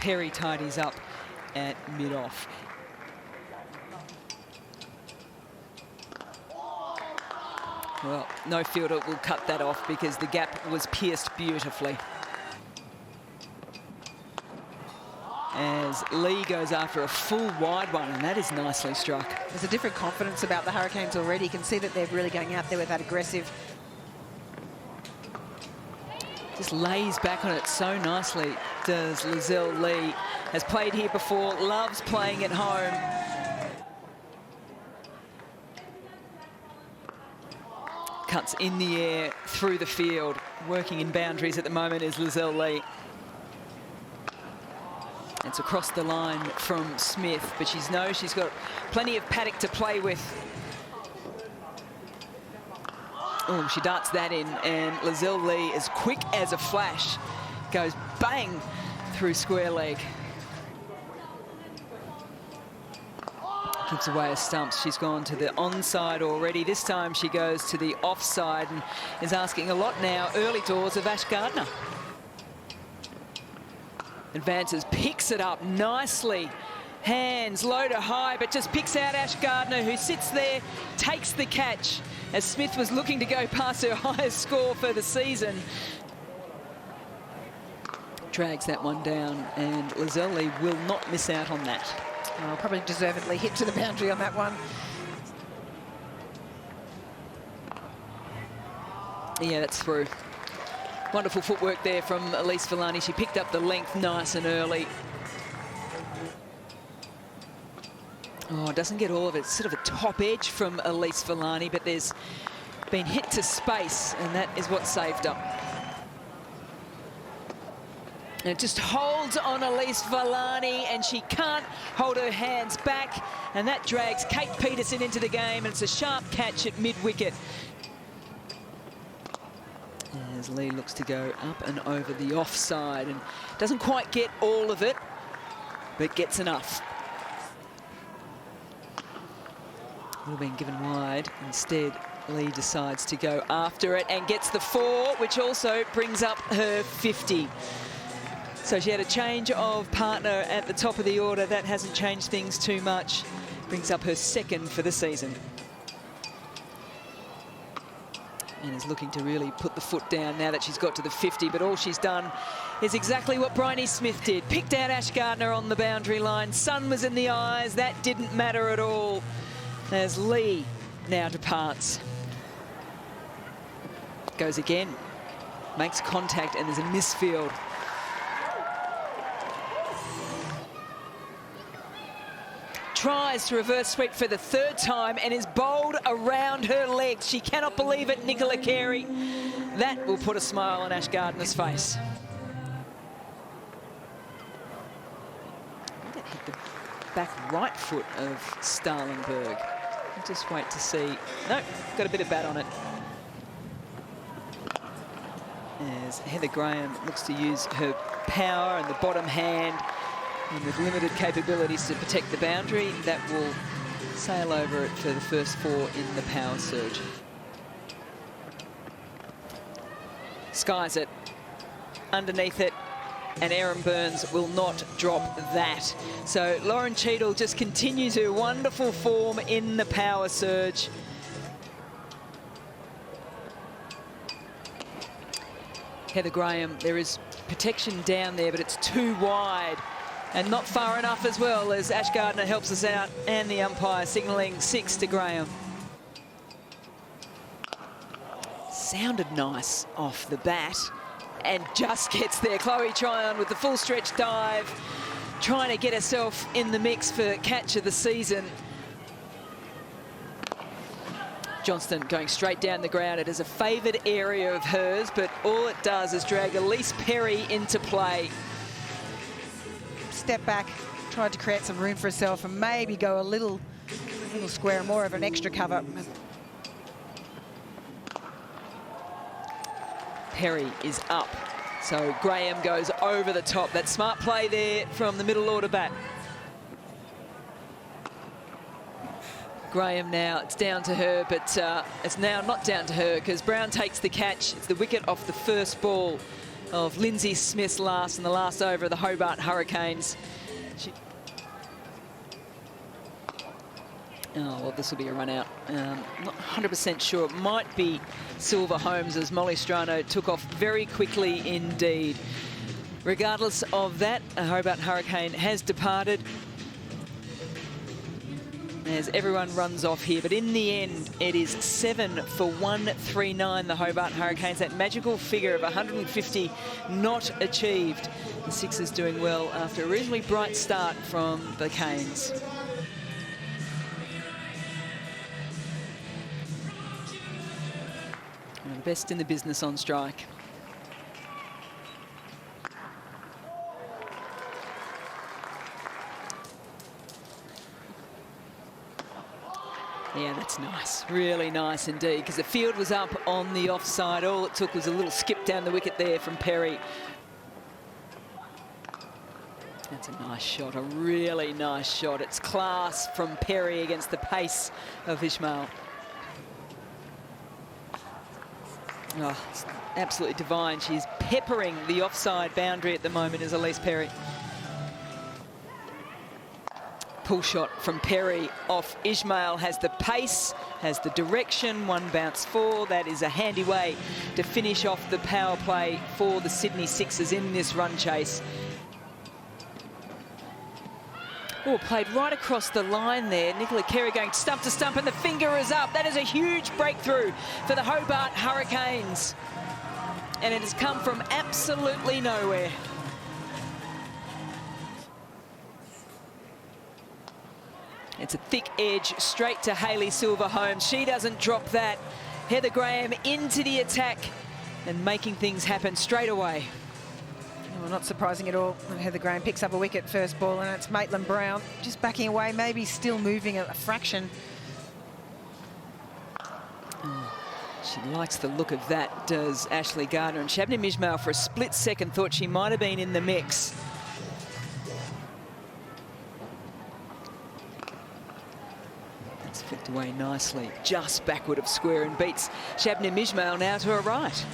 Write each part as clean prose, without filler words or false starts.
Perry tidies up at mid-off. Well, no fielder will cut that off because the gap was pierced beautifully. As Lee goes after a full wide one, and that is nicely struck. There's a different confidence about the Hurricanes already. You can see that they're really going out there with that aggressive. Just lays back on it so nicely, does Lizelle Lee. Has played here before, loves playing at home. Cuts in the air, through the field. Working in boundaries at the moment is Lizelle Lee. It's across the line from Smith, but she's got plenty of paddock to play with. Oh, she darts that in, and Lizelle Lee, as quick as a flash, goes bang through square leg. Gives away a stump. She's gone to the onside already. This time she goes to the offside and is asking a lot now, early doors, of Ash Gardner. Advances, picks it up nicely. Hands low to high, but just picks out Ash Gardner, who sits there, takes the catch, as Smith was looking to go past her highest score for the season. Drags that one down, and Lizelle Lee will not miss out on that. Oh, probably deservedly hit to the boundary on that one. Yeah, that's through. Wonderful footwork there from Elise Villani. She picked up the length nice and early. Oh, doesn't get all of it. It's sort of a top edge from Elise Villani, but there's been hit to space, and that is what saved her. And it just holds on Elise Villani, and she can't hold her hands back, and that drags Kate Peterson into the game, and it's a sharp catch at mid-wicket. As Lee looks to go up and over the offside, and doesn't quite get all of it, but gets enough. Would have been given wide. Instead, Lee decides to go after it and gets the 4, which also brings up her 50. So she had a change of partner at the top of the order. That hasn't changed things too much. Brings up her 2nd for the season. And is looking to really put the foot down now that she's got to the 50. But all she's done is exactly what Bryony Smith did. Picked out Ash Gardner on the boundary line. Sun was in the eyes. That didn't matter at all. As Lee now departs. Goes again. Makes contact, and there's a misfield. Tries to reverse sweep for the 3rd time and is bowled around her legs. She cannot believe it, Nicola Carey. That will put a smile on Ash Gardner's face. That hit the back right foot of Starlingberg. We'll just wait to see. Nope, got a bit of bat on it. As Heather Graham looks to use her power and the bottom hand, and with limited capabilities to protect the boundary, that will sail over it for the first 4 in the power surge. Skies it, underneath it, and Erin Burns will not drop that. So Lauren Cheadle just continues her wonderful form in the power surge. Heather Graham, there is protection down there, but it's too wide. And not far enough as well, as Ash Gardner helps us out, and the umpire signalling 6 to Graham. Sounded nice off the bat, and just gets there. Chloe Tryon with the full stretch dive, trying to get herself in the mix for catch of the season. Johnston going straight down the ground. It is a favoured area of hers, but all it does is drag Elise Perry into play. Step back, tried to create some room for herself and maybe go a little square, more of an extra cover. Perry is up, so Graham goes over the top. That smart play there from the middle order bat. Graham now, it's down to her, but it's now not down to her because Brown takes the catch. It's the wicket off the first ball. of Lindsay Smith's last and the last over of the Hobart Hurricanes. Oh, well, this will be a run out. Not 100% sure. It might be Silver Holmes as Molly Strano took off very quickly indeed. Regardless of that, a Hobart Hurricane has departed as everyone runs off here. But in the end, it is 7 for 139, the Hobart Hurricanes. That magical figure of 150 not achieved. The Sixers doing well after a reasonably bright start from the Canes. The best in the business on strike. Yeah, that's nice. Really nice indeed, because the field was up on the offside. All it took was a little skip down the wicket there from Perry. That's a nice shot, a really nice shot. It's class from Perry against the pace of Ishmael. Oh, it's absolutely divine. She's peppering the offside boundary at the moment, is Elise Perry. Pull shot from Perry off Ishmael, has the pace, has the direction, 1 bounce 4. That is a handy way to finish off the power play for the Sydney Sixers in this run chase. Oh, played right across the line there. Nicola Carey going stump to stump, and the finger is up. That is a huge breakthrough for the Hobart Hurricanes. And it has come from absolutely nowhere. It's a thick edge straight to Hayley Silver Holmes. She doesn't drop that. Heather Graham into the attack and making things happen straight away. Well, not surprising at all. Heather Graham picks up a wicket first ball, and it's Maitland Brown just backing away, maybe still moving a fraction. She likes the look of that, does Ashley Gardner. And Shabnam Ismail, for a split second, thought she might have been in the mix. That's flicked away nicely, just backward of square, and beats Shabnam Ismail now to her right.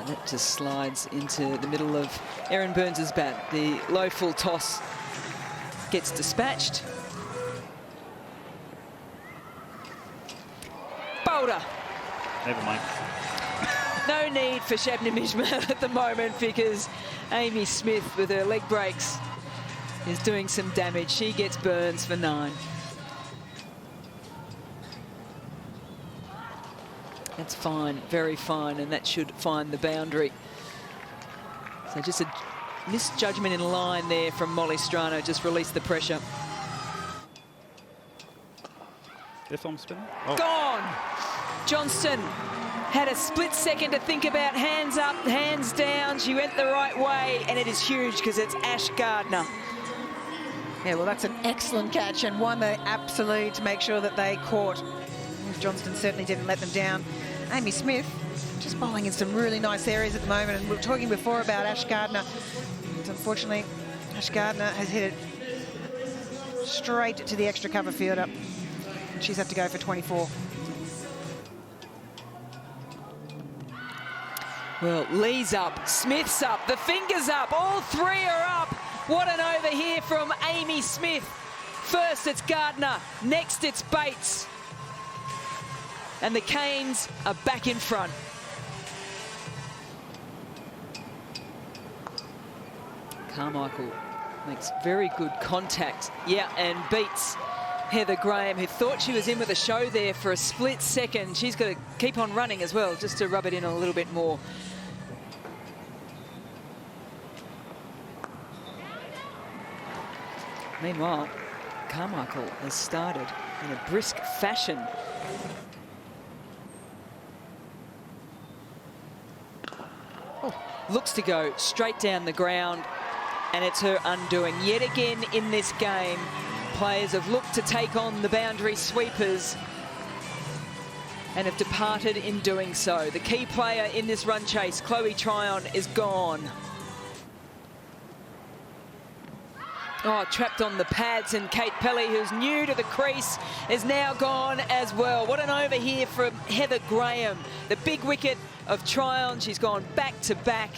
That just slides into the middle of Erin Burns' bat. The low full toss gets dispatched. Boulder. Never mind. No need for Shabnam Ismail at the moment, because Amy Smith with her leg breaks is doing some damage. She gets Burns for 9. That's fine, very fine, and that should find the boundary. So just a misjudgment in line there from Molly Strano, just released the pressure. Yes, I'm spinning. Oh. Gone! Johnston had a split second to think about hands up, hands down. She went the right way, and it is huge because it's Ash Gardner. Yeah, well, that's an excellent catch, and one they absolutely to make sure that they caught. Johnston certainly didn't let them down. Amy Smith just bowling in some really nice areas at the moment, and we were talking before about Ash Gardner. And unfortunately, Ash Gardner has hit it straight to the extra cover fielder. And she's had to go for 24. Well, Lee's up, Smith's up, the fingers up, all three are up. What an over here from Amy Smith. First it's Gardner, next it's Bates. And the Canes are back in front. Carmichael makes very good contact. Yeah, and beats Heather Graham, who thought she was in with a show there for a split second. She's got to keep on running as well, just to rub it in a little bit more. Meanwhile, Carmichael has started in a brisk fashion. Looks to go straight down the ground, and it's her undoing. Yet again in this game, players have looked to take on the boundary sweepers and have departed in doing so. The key player in this run chase, Chloe Tryon, is gone. Oh, trapped on the pads, and Kate Pelly, who's new to the crease, is now gone as well. What an over here from Heather Graham. The big wicket of Tryon. She's gone back to back.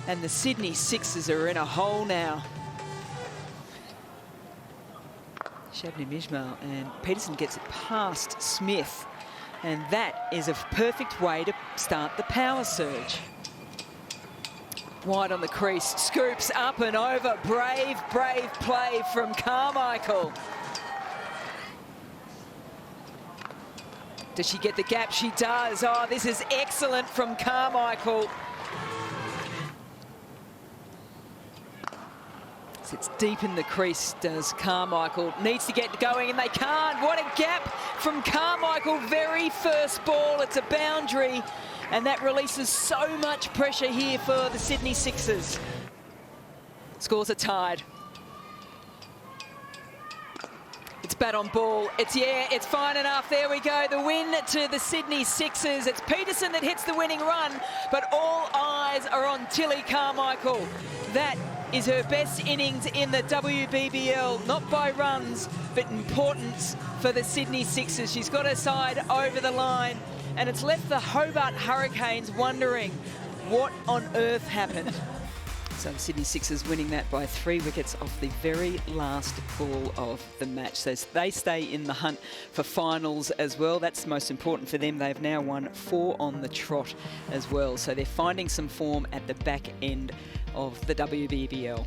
And the Sydney Sixers are in a hole now. Shabnam Ismail, and Peterson gets it past Smith. And that is a perfect way to start the power surge. Wide on the crease, scoops up and over. Brave, brave play from Carmichael. Does she get the gap? She does. Oh, this is excellent from Carmichael. Sits deep in the crease, does Carmichael. Needs to get going, and they can't. What a gap from Carmichael. Very first ball. It's a boundary. And that releases so much pressure here for the Sydney Sixers. Scores are tied. It's bat on ball. It's fine enough. There we go. The win to the Sydney Sixers. It's Peterson that hits the winning run, but all eyes are on Tilly Carmichael. That is her best innings in the WBBL, not by runs, but importance for the Sydney Sixers. She's got her side over the line. And it's left the Hobart Hurricanes wondering what on earth happened. So the Sydney Sixers winning that by 3 wickets off the very last ball of the match. So they stay in the hunt for finals as well. That's most important for them. They've now won 4 on the trot as well. So they're finding some form at the back end of the WBBL.